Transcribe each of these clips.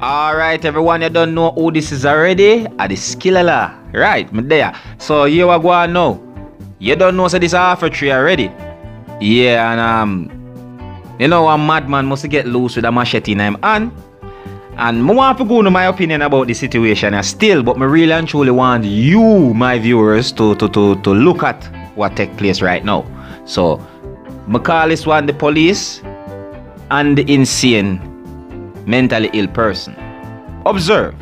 Alright, everyone, you don't know who this is already? The Skilla. Right, me there. So you are going now. You don't know so this half a tree already. Yeah, and you know a madman must get loose with a machete in him hand. And I want to go into my opinion about the situation still, but I really and truly want you, my viewers, to look at what take place right now. So I call this one the police and the insane mentally ill person. Observe.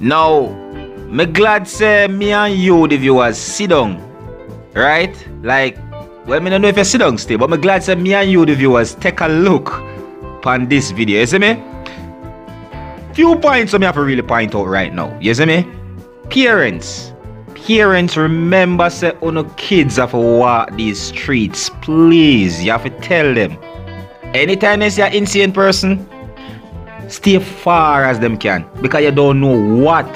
Now, me glad say me and you, the viewers, sit down. Right? Like, well, me don't know if you sit down still, but me glad say me and you, the viewers, take a look upon this video. You see me? Few points so me have to really point out right now. You see me? Parents, remember say uno kids have to walk these streets. Please, you have to tell them. Anytime you see an insane person, stay far as them can, because you don't know what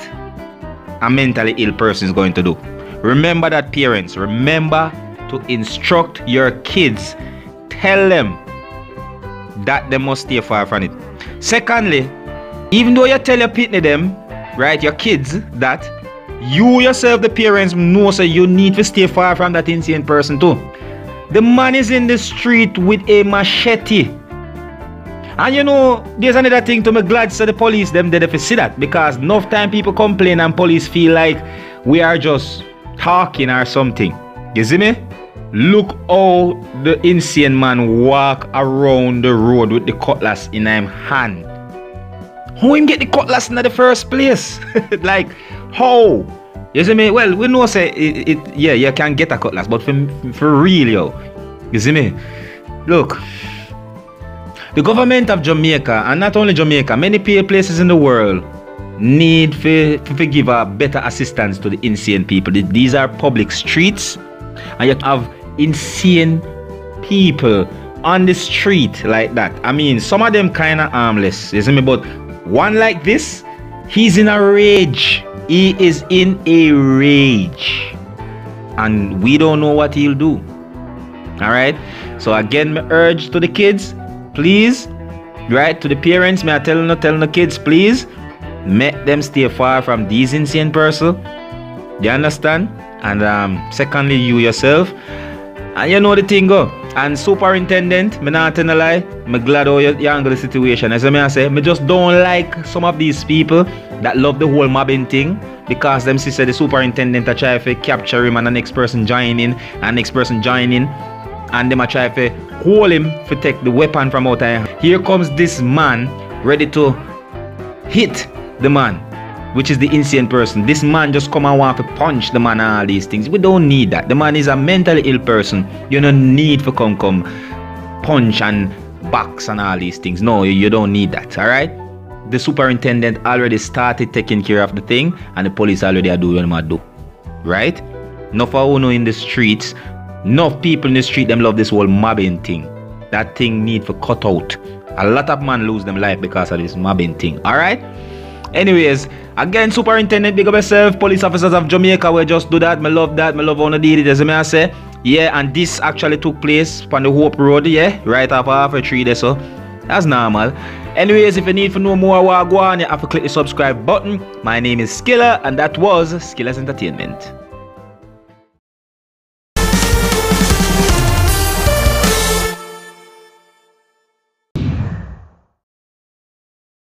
a mentally ill person is going to do. Remember that, parents. Remember to instruct your kids. Tell them that they must stay far from it. Secondly, even though you tell your pitney them, right, your kids, that you yourself, the parents, know so you need to stay far from that insane person too. The man is in the street with a machete. And you know, there's another thing to me glad so the police them did if you see that, because enough time people complain and police feel like we are just talking or something. You see me? Look how the insane man walk around the road with the cutlass in his hand. How him get the cutlass in the first place? Like, how? You see me? Well, we know say yeah, you can get a cutlass, but for real, yo. You see me? Look. The government of Jamaica, and not only Jamaica, many places in the world need to give a better assistance to the insane people. These are public streets, and you have insane people on the street like that. I mean, some of them kind of harmless, you see me? But one like this, he's in a rage. He is in a rage, and we don't know what he'll do. All right. So again, my urge to the kids. Please, right, to the parents, may I tell the kids, please, make them stay far from these insane person. You understand? And secondly, you yourself. And you know the thing go. And superintendent, me not tell a lie, me glad how you handle the situation. As I say, me just don't like some of these people that love the whole mobbing thing, because them see say the superintendent a try to capture him and the next person join in, and next person join in, and them a try to hold him to take the weapon from out there. Here comes this man ready to hit the man, which is the insane person. This man just come and want to punch the man and all these things. We don't need that. The man is a mentally ill person. You don't need to come punch and box and all these things. No, you don't need that. Alright? The superintendent already started taking care of the thing, and the police already are doing what they do. Right? Enough of who know in the streets, enough people in the street them love this whole mobbing thing. That thing need to cut out. A lot of men lose them life because of this mobbing thing. Alright? Anyways, again, superintendent, big up yourself. Police officers of Jamaica will just do that. Me love that. Me love how they did it, as I say. Yeah, and this actually took place on the Hope Road, yeah, right off half a tree there, so that's normal. Anyways, if you need to know more what go on, you have to click the subscribe button. My name is Skilla, and that was Skilla's Entertainment.